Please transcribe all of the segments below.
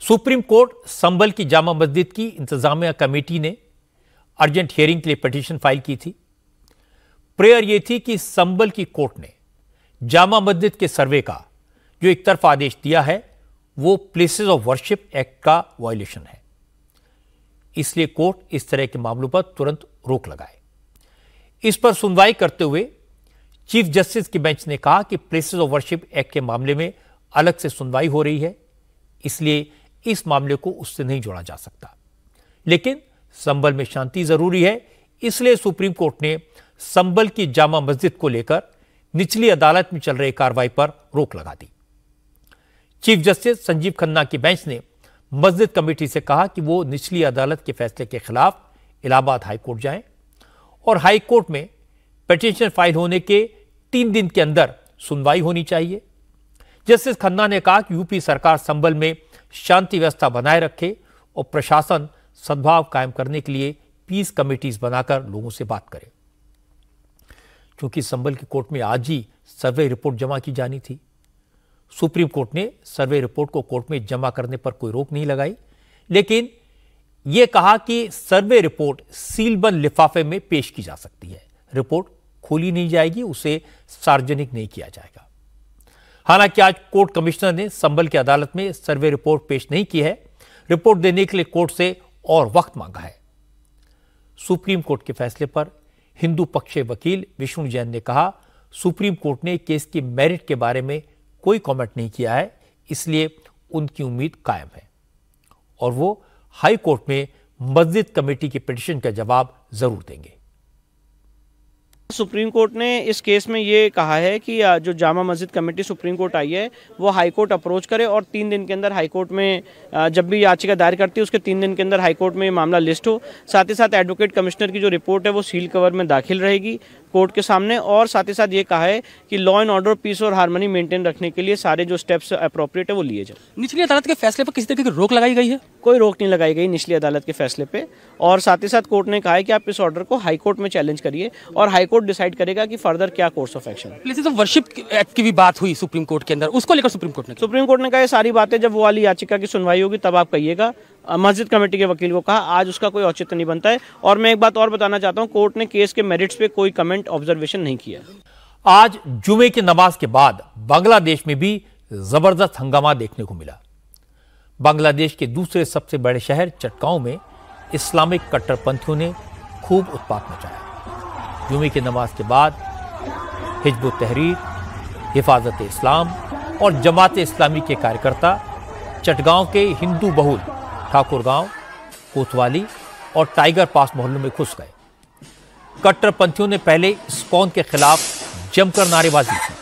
Supreme court संभल की जामा मस्जिद की इंतजामिया कमेटी ने अर्जेंट हियरिंग के लिए पिटीशन फाइल की थी। प्रेयर यह थी कि संभल की कोर्ट ने जामा मस्जिद के सर्वे का जो एक तरफा आदेश दिया है वो प्लेसेस ऑफ वर्शिप एक्ट का वायलेशन है, इसलिए कोर्ट इस तरह के मामलों पर तुरंत रोक लगाए। इस पर सुनवाई करते हुए चीफ जस्टिस की बेंच ने कहा कि प्लेसेस ऑफ वर्शिप एक्ट के मामले में अलग से सुनवाई हो रही है, इसलिए इस मामले को उससे नहीं जोड़ा जा सकता। लेकिन संभल में शांति जरूरी है, इसलिए सुप्रीम कोर्ट ने संभल की जामा मस्जिद को लेकर निचली अदालत में चल रही कार्रवाई पर रोक लगा दी। चीफ जस्टिस संजीव खन्ना की बेंच ने मस्जिद कमेटी से कहा कि वो निचली अदालत के फैसले के खिलाफ इलाहाबाद हाईकोर्ट जाएं और हाईकोर्ट में पिटीशन फाइल होने के 3 दिन के अंदर सुनवाई होनी चाहिए। जस्टिस खन्ना ने कहा कि यूपी सरकार संभल में शांति व्यवस्था बनाए रखे और प्रशासन सद्भाव कायम करने के लिए पीस कमेटीज बनाकर लोगों से बात करे। क्योंकि संभल की कोर्ट में आज ही सर्वे रिपोर्ट जमा की जानी थी, सुप्रीम कोर्ट ने सर्वे रिपोर्ट को कोर्ट में जमा करने पर कोई रोक नहीं लगाई, लेकिन यह कहा कि सर्वे रिपोर्ट सीलबंद लिफाफे में पेश की जा सकती है, रिपोर्ट खोली नहीं जाएगी, उसे सार्वजनिक नहीं किया जाएगा। हालांकि आज कोर्ट कमिश्नर ने संभल की अदालत में सर्वे रिपोर्ट पेश नहीं की है, रिपोर्ट देने के लिए कोर्ट से और वक्त मांगा है। सुप्रीम कोर्ट के फैसले पर हिंदू पक्ष के वकील विष्णु जैन ने कहा, सुप्रीम कोर्ट ने केस की मेरिट के बारे में कोई कमेंट नहीं किया है, इसलिए उनकी उम्मीद कायम है और वो हाई कोर्ट में मस्जिद कमेटी की पिटीशन का जवाब जरूर देंगे। सुप्रीम कोर्ट ने इस केस में ये कहा है कि जो Jama Masjid committee supreme court आई है वो हाई कोर्ट अप्रोच करे और 3 दिन के अंदर हाई कोर्ट में जब भी याचिका दायर करती है उसके 3 दिन के अंदर हाई कोर्ट में मामला लिस्ट हो। साथ ही साथ एडवोकेट कमिश्नर की जो रिपोर्ट है वो सील कवर में दाखिल रहेगी कोर्ट के सामने। और साथ ही साथ ये कहा है कि लॉ एंड ऑर्डर, पीस और हार्मनी मेंटेन रखने के लिए सारे जो स्टेप्स अप्रोप्रिएट है वो लिए जाए। निचली अदालत के फैसले पर किसी तरीके की रोक लगाई गई है? कोई रोक नहीं लगाई गई निचली अदालत के फैसले पे। और साथ ही साथ कोर्ट ने कहा है कि आप इस ऑर्डर को हाई कोर्ट में चैलेंज करिए और हाई कोर्ट डिसाइड करेगा कि फर्दर क्या course of action. Places of worship act की भी बात हुई सुप्रीम कोर्ट के अंदर, उसको लेकर सुप्रीम कोर्ट ने कहा ये सारी बातें जब वो वाली याचिका की सुनवाई होगी तब आप कहिएगा। मस्जिद कमेटी के वकील को कहा आज उसका कोई औचित्य नहीं बनता है। और मैं एक बात और बताना चाहता हूं, कोर्ट ने केस के मेरिट्स पे कोई कमेंट ऑब्जर्वेशन नहीं किया। आज जुमे की नमाज के बाद बांग्लादेश में भी जबरदस्त हंगामा देखने को मिला। बांग्लादेश के दूसरे सबसे बड़े शहर चटगांव में इस्लामिक कट्टरपंथियों ने खूब उत्पात मचाया। जुमे की नमाज के बाद हिजबुत तहरीर, हिफाजत इस्लाम और जमात इस्लामी के कार्यकर्ता चटगांव के हिंदू बहुल ठाकुरगांव, कोतवाली और टाइगर पास मोहल्लों में घुस गए। कट्टरपंथियों ने पहले इस्कॉन के खिलाफ जमकर नारेबाजी की।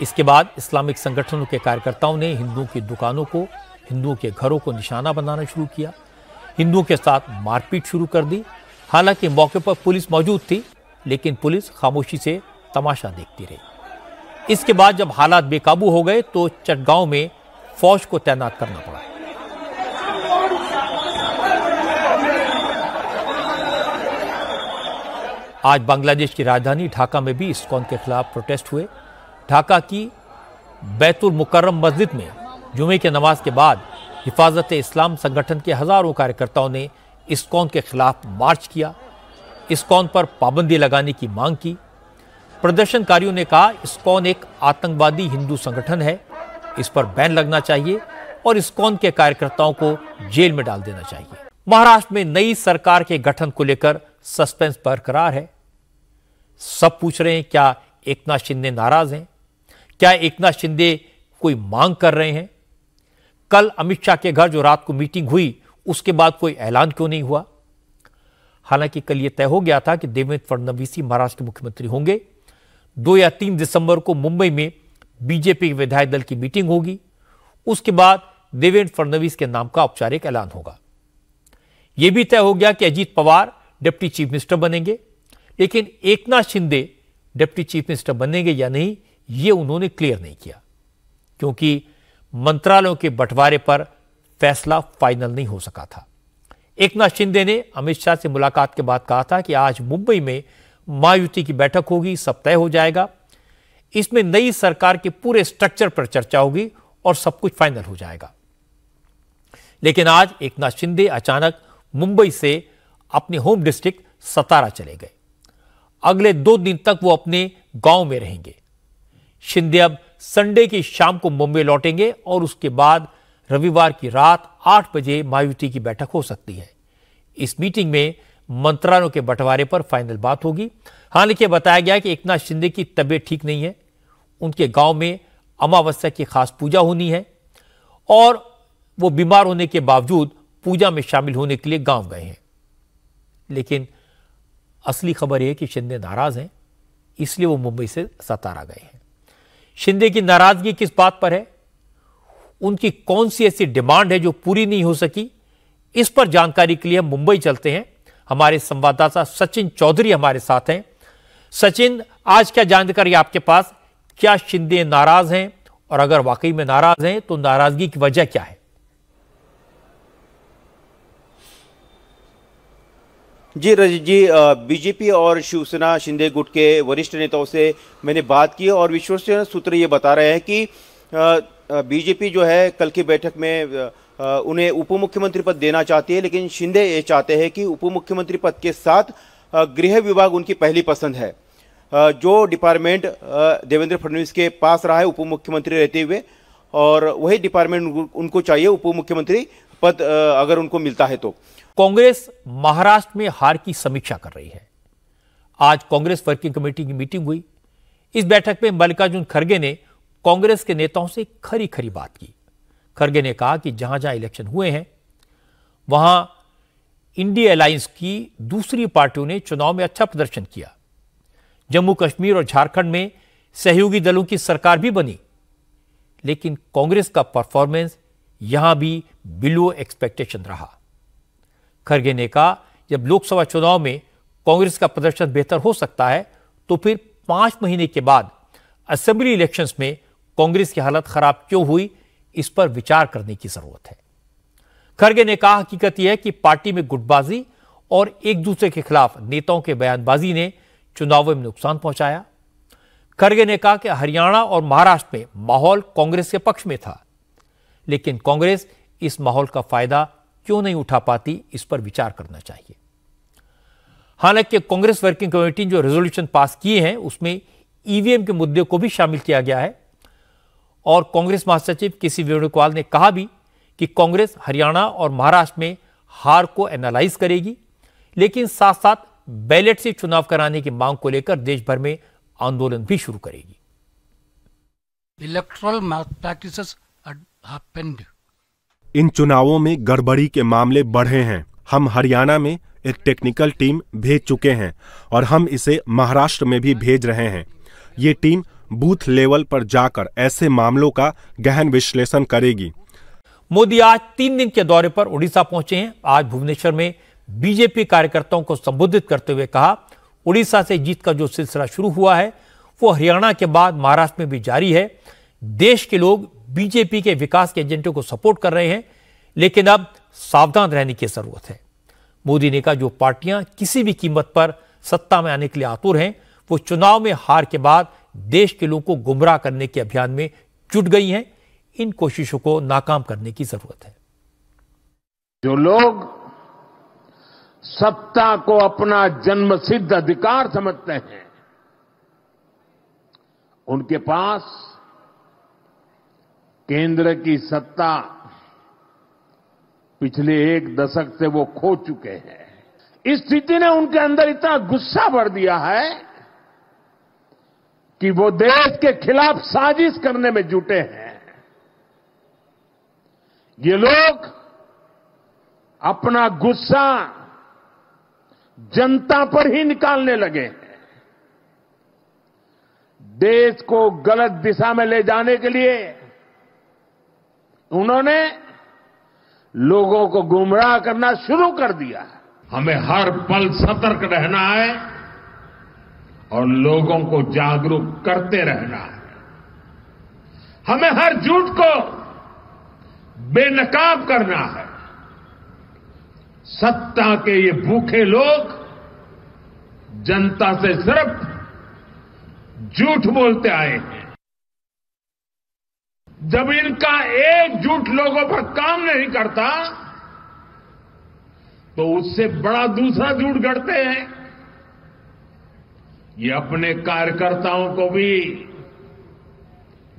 इसके बाद इस्लामिक संगठनों के कार्यकर्ताओं ने हिंदुओं की दुकानों को, हिंदुओं के घरों को निशाना बनाना शुरू किया, हिंदुओं के साथ मारपीट शुरू कर दी। हालांकि मौके पर पुलिस मौजूद थी, लेकिन पुलिस खामोशी से तमाशा देखती रही। इसके बाद जब हालात बेकाबू हो गए तो चटगांव में फौज को तैनात करना पड़ा। आज बांग्लादेश की राजधानी ढाका में भी इस्कॉन के खिलाफ प्रोटेस्ट हुए। ढाका की बैतुल मुकर्रम मस्जिद में जुमे की नमाज के बाद हिफाजत इस्लाम संगठन के हजारों कार्यकर्ताओं ने इस्कॉन के खिलाफ मार्च किया, इस्कॉन पर पाबंदी लगाने की मांग की। प्रदर्शनकारियों ने कहा इस्कॉन एक आतंकवादी हिंदू संगठन है, इस पर बैन लगना चाहिए और इस्कॉन के कार्यकर्ताओं को जेल में डाल देना चाहिए। महाराष्ट्र में नई सरकार के गठन को लेकर सस्पेंस बरकरार है। सब पूछ रहे हैं क्या एकनाथ शिंदे नाराज हैं, क्या एकनाथ शिंदे कोई मांग कर रहे हैं। कल अमित शाह के घर जो रात को मीटिंग हुई उसके बाद कोई ऐलान क्यों नहीं हुआ। हालांकि कल यह तय हो गया था कि देवेंद्र फडणवीस ही महाराष्ट्र के मुख्यमंत्री होंगे। 2 या 3 दिसंबर को मुंबई में बीजेपी के विधायक दल की मीटिंग होगी, उसके बाद देवेंद्र फडणवीस के नाम का औपचारिक ऐलान होगा। यह भी तय हो गया कि Ajit Pawar deputy chief minister बनेंगे, लेकिन Eknath Shinde deputy chief minister बनेंगे या नहीं यह उन्होंने क्लियर नहीं किया, क्योंकि मंत्रालयों के बंटवारे पर फैसला फाइनल नहीं हो सका था। एकनाथ शिंदे ने अमित शाह से मुलाकात के बाद कहा था कि आज मुंबई में महायुति की बैठक होगी, सब तय हो जाएगा। इसमें नई सरकार के पूरे स्ट्रक्चर पर चर्चा होगी और सब कुछ फाइनल हो जाएगा। लेकिन आज एकनाथ शिंदे अचानक मुंबई से अपने होम डिस्ट्रिक्ट सतारा चले गए। अगले 2 दिन तक वो अपने गांव में रहेंगे। शिंदे अब संडे की शाम को मुंबई लौटेंगे और उसके बाद रविवार की रात 8 बजे महायुति की बैठक हो सकती है। इस मीटिंग में मंत्रालयों के बंटवारे पर फाइनल बात होगी। हालांकि बताया गया कि एकनाथ शिंदे की तबीयत ठीक नहीं है। उनके गांव में अमावस्या की खास पूजा होनी है और वो बीमार होने के बावजूद पूजा में शामिल होने के लिए गांव गए हैं। लेकिन असली खबर यह कि शिंदे नाराज हैं, इसलिए वो मुंबई से सतारा गए हैं। शिंदे की नाराजगी किस बात पर है, उनकी कौन सी ऐसी डिमांड है जो पूरी नहीं हो सकी, इस पर जानकारी के लिए हम मुंबई चलते हैं। हमारे संवाददाता सचिन चौधरी हमारे साथ हैं। सचिन, आज क्या जानकारी आपके पास, क्या शिंदे नाराज हैं और अगर वाकई में नाराज हैं तो नाराजगी की वजह क्या है? जी रजत जी, बीजेपी और शिवसेना शिंदे गुट के वरिष्ठ नेताओं से मैंने बात की और विश्वसनीय सूत्र ये बता रहे हैं कि बीजेपी जो है कल की बैठक में उन्हें उप मुख्यमंत्री पद देना चाहती है, लेकिन शिंदे ये चाहते हैं कि उप मुख्यमंत्री पद के साथ गृह विभाग उनकी पहली पसंद है। जो डिपार्टमेंट देवेंद्र फडणवीस के पास रहा है उप मुख्यमंत्री रहते हुए, और वही डिपार्टमेंट उनको चाहिए उप मुख्यमंत्री पद अगर उनको मिलता है तो। कांग्रेस महाराष्ट्र में हार की समीक्षा कर रही है। आज कांग्रेस वर्किंग कमेटी की मीटिंग हुई। इस बैठक में मल्लिकार्जुन खड़गे ने कांग्रेस के नेताओं से खरी खरी बात की। खड़गे ने कहा कि जहां जहां इलेक्शन हुए हैं वहां इंडिया अलायंस की दूसरी पार्टियों ने चुनाव में अच्छा प्रदर्शन किया। जम्मू कश्मीर और झारखंड में सहयोगी दलों की सरकार भी बनी, लेकिन कांग्रेस का परफॉर्मेंस यहां भी बिलो एक्सपेक्टेशन रहा। खड़गे ने कहा, जब लोकसभा चुनाव में कांग्रेस का प्रदर्शन बेहतर हो सकता है तो फिर 5 महीने के बाद असेंबली इलेक्शंस में कांग्रेस की हालत खराब क्यों हुई, इस पर विचार करने की जरूरत है। खड़गे ने कहा, हकीकत यह है कि पार्टी में गुटबाजी और एक दूसरे के खिलाफ नेताओं के बयानबाजी ने चुनावों में नुकसान पहुंचाया। खड़गे ने कहा कि हरियाणा और महाराष्ट्र में माहौल कांग्रेस के पक्ष में था, लेकिन कांग्रेस इस माहौल का फायदा क्यों नहीं उठा पाती, इस पर विचार करना चाहिए। हालांकि कांग्रेस वर्किंग कमेटी जो रेजोल्यूशन पास किए हैं उसमें ईवीएम के मुद्दे को भी शामिल किया गया है और कांग्रेस महासचिव केसी वेणुगोपाल ने कहा भी कि कांग्रेस हरियाणा और महाराष्ट्र में हार को एनालाइज करेगी, लेकिन साथ साथ बैलेट से चुनाव कराने की मांग को लेकर देश भर में आंदोलन भी शुरू करेगी। Electoral मैलप्रैक्टिसेस happened. इन चुनावों में गड़बड़ी के मामले बढ़े हैं। हम हरियाणा में एक टेक्निकल टीम भेज चुके हैं और हम इसे महाराष्ट्र में भी भेज रहे हैं। ये टीम बूथ लेवल पर जाकर ऐसे मामलों का गहन विश्लेषण करेगी। मोदी आज 3 दिन के दौरे पर उड़ीसा पहुंचे हैं। आज भुवनेश्वर में बीजेपी कार्यकर्ताओं को संबोधित करते हुए कहा, उड़ीसा से जीत का जो सिलसिला शुरू हुआ है वो हरियाणा के बाद महाराष्ट्र में भी जारी है। देश के लोग बीजेपी के विकास के एजेंडे को सपोर्ट कर रहे हैं, लेकिन अब सावधान रहने की जरूरत है। मोदी ने कहा, जो पार्टियां किसी भी कीमत पर सत्ता में आने के लिए आतुर हैं वो चुनाव में हार के बाद देश के लोगों को गुमराह करने के अभियान में जुट गई हैं। इन कोशिशों को नाकाम करने की जरूरत है। जो लोग सत्ता को अपना जन्मसिद्ध अधिकार समझते हैं, उनके पास केंद्र की सत्ता पिछले 1 दशक से वो खो चुके हैं। इस स्थिति ने उनके अंदर इतना गुस्सा भर दिया है कि वो देश के खिलाफ साजिश करने में जुटे हैं। ये लोग अपना गुस्सा जनता पर ही निकालने लगे हैं। देश को गलत दिशा में ले जाने के लिए उन्होंने लोगों को गुमराह करना शुरू कर दिया। हमें हर पल सतर्क रहना है और लोगों को जागरूक करते रहना है। हमें हर झूठ को बेनकाब करना है। सत्ता के ये भूखे लोग जनता से सिर्फ झूठ बोलते आए हैं। जब इनका एक झूठ लोगों पर काम नहीं करता तो उससे बड़ा दूसरा झूठ गढ़ते हैं। ये अपने कार्यकर्ताओं को भी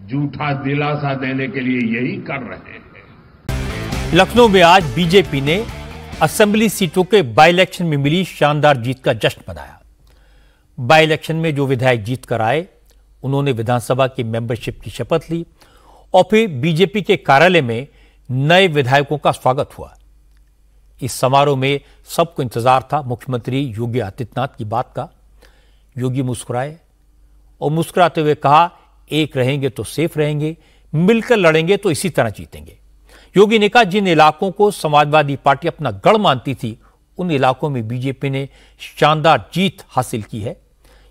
झूठा दिलासा देने के लिए यही कर रहे हैं। लखनऊ में आज बीजेपी ने असेंबली सीटों के बाई इलेक्शन में मिली शानदार जीत का जश्न मनाया। बाई इलेक्शन में जो विधायक जीत कर आए उन्होंने विधानसभा की मेंबरशिप की शपथ ली और फिर बीजेपी के कार्यालय में नए विधायकों का स्वागत हुआ। इस समारोह में सबको इंतजार था मुख्यमंत्री योगी आदित्यनाथ की बात का। योगी मुस्कुराए और मुस्कुराते हुए कहा, एक रहेंगे तो सेफ रहेंगे, मिलकर लड़ेंगे तो इसी तरह जीतेंगे। योगी ने कहा, जिन इलाकों को समाजवादी पार्टी अपना गढ़ मानती थी उन इलाकों में बीजेपी ने शानदार जीत हासिल की है।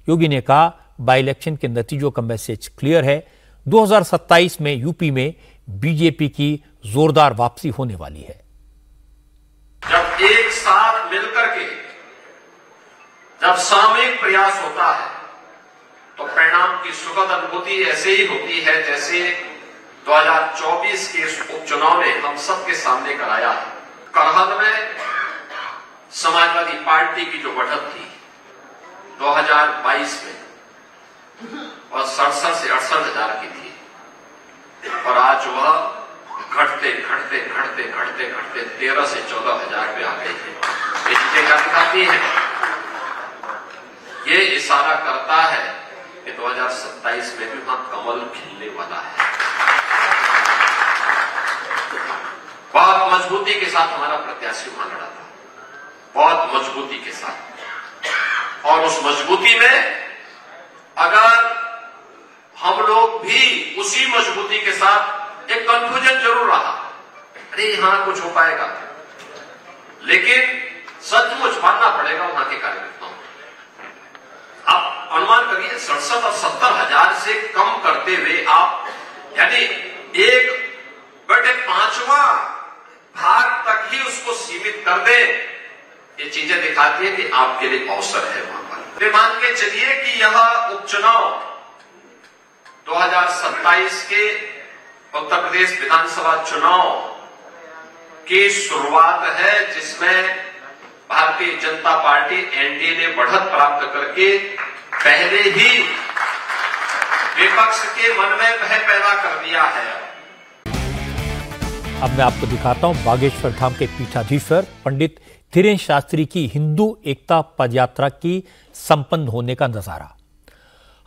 योगी ने कहा, बाई इलेक्शन के नतीजों का मैसेज क्लियर है। 2027 में यूपी में बीजेपी की जोरदार वापसी होने वाली है। जब एक साथ मिलकर के जब सामूहिक प्रयास होता है तो परिणाम की सुखद अनुभूति ऐसे ही होती है जैसे 2024 के इस उपचुनाव ने हम सबके सामने कराया है। करहल में समाजवादी पार्टी की जो बढ़त थी 2022 में और 67 से 68 हजार की थी और आज वह घटते घटते घटते घटते घटते 13 से 14 हजार पे आ गई है। ये चीजें क्या दिखाती हैं? ये इशारा करता है कि 2027 में भी वहां कमल खिलने वाला है। बहुत मजबूती के साथ हमारा प्रत्याशी वहां लड़ा था, बहुत मजबूती के साथ। और उस मजबूती में अगर हम लोग भी उसी मजबूती के साथ, एक कंफ्यूजन जरूर रहा, अरे यहां कुछ हो पाएगा, लेकिन सचमुच मानना पड़ेगा वहां के कार्यकर्ताओं को। आप अनुमान करिए 67 और 70 हजार से कम करते हुए आप यानी एक बटे 5वां भाग तक ही उसको सीमित कर दे, ये चीजें दिखाती है कि आपके लिए अवसर है वहां पर। मान के चलिए कि यह उपचुनाव 2027 के उत्तर प्रदेश विधानसभा चुनाव की शुरुआत है, जिसमें भारतीय जनता पार्टी एनडीए ने बढ़त प्राप्त करके पहले ही विपक्ष के मन में भय पैदा कर दिया है। अब मैं आपको दिखाता हूं बागेश्वर धाम के पीठाधीश्वर पंडित धीरेन्द्र शास्त्री की हिंदू एकता पदयात्रा की संपन्न होने का नजारा।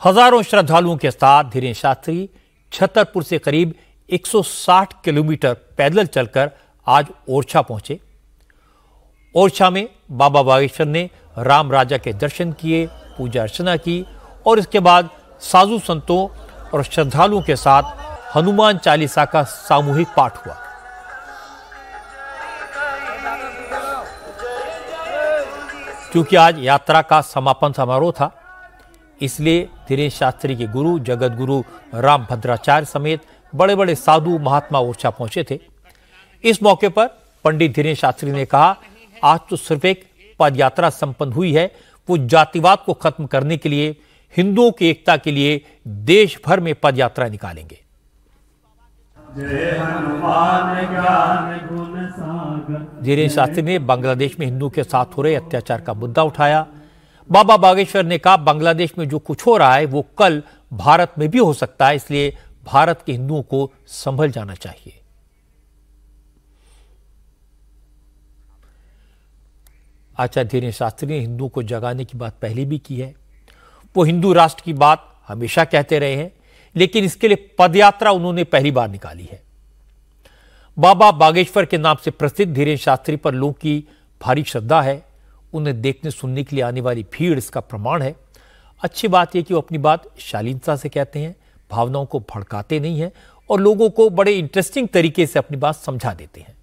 हजारों श्रद्धालुओं के साथ धीरेन्द्र शास्त्री छतरपुर से करीब 160 किलोमीटर पैदल चलकर आज ओरछा पहुंचे। ओरछा में बाबा बागेश्वर ने राम राजा के दर्शन किए, पूजा अर्चना की और इसके बाद साधु संतों और श्रद्धालुओं के साथ हनुमान चालीसा का सामूहिक पाठ हुआ। क्योंकि आज यात्रा का समापन समारोह था, इसलिए धीरेन्द्र शास्त्री के गुरु जगत गुरु राम भद्राचार्य समेत बड़े बड़े साधु महात्मा ओरछा पहुंचे थे। इस मौके पर पंडित धीरेन्द्र शास्त्री ने कहा, आज तो सिर्फ एक पद यात्रा संपन्न हुई है, वो जातिवाद को खत्म करने के लिए, हिंदुओं की एकता के लिए देश भर में पद यात्रा निकालेंगे। धीरेन्द्र शास्त्री ने बांग्लादेश में हिंदुओं के साथ हो रहे अत्याचार का मुद्दा उठाया। बाबा बागेश्वर ने कहा, बांग्लादेश में जो कुछ हो रहा है वो कल भारत में भी हो सकता है, इसलिए भारत के हिंदुओं को संभल जाना चाहिए। आचार्य धीरेन्द्र शास्त्री ने हिंदुओं को जगाने की बात पहले भी की है। वो हिंदू राष्ट्र की बात हमेशा कहते रहे हैं, लेकिन इसके लिए पदयात्रा उन्होंने पहली बार निकाली है। बाबा बागेश्वर के नाम से प्रसिद्ध धीरेन्द्र शास्त्री पर लोगों की भारी श्रद्धा है। उन्हें देखने सुनने के लिए आने वाली भीड़ इसका प्रमाण है। अच्छी बात यह कि वो अपनी बात शालीनता से कहते हैं, भावनाओं को भड़काते नहीं हैं और लोगों को बड़े इंटरेस्टिंग तरीके से अपनी बात समझा देते हैं।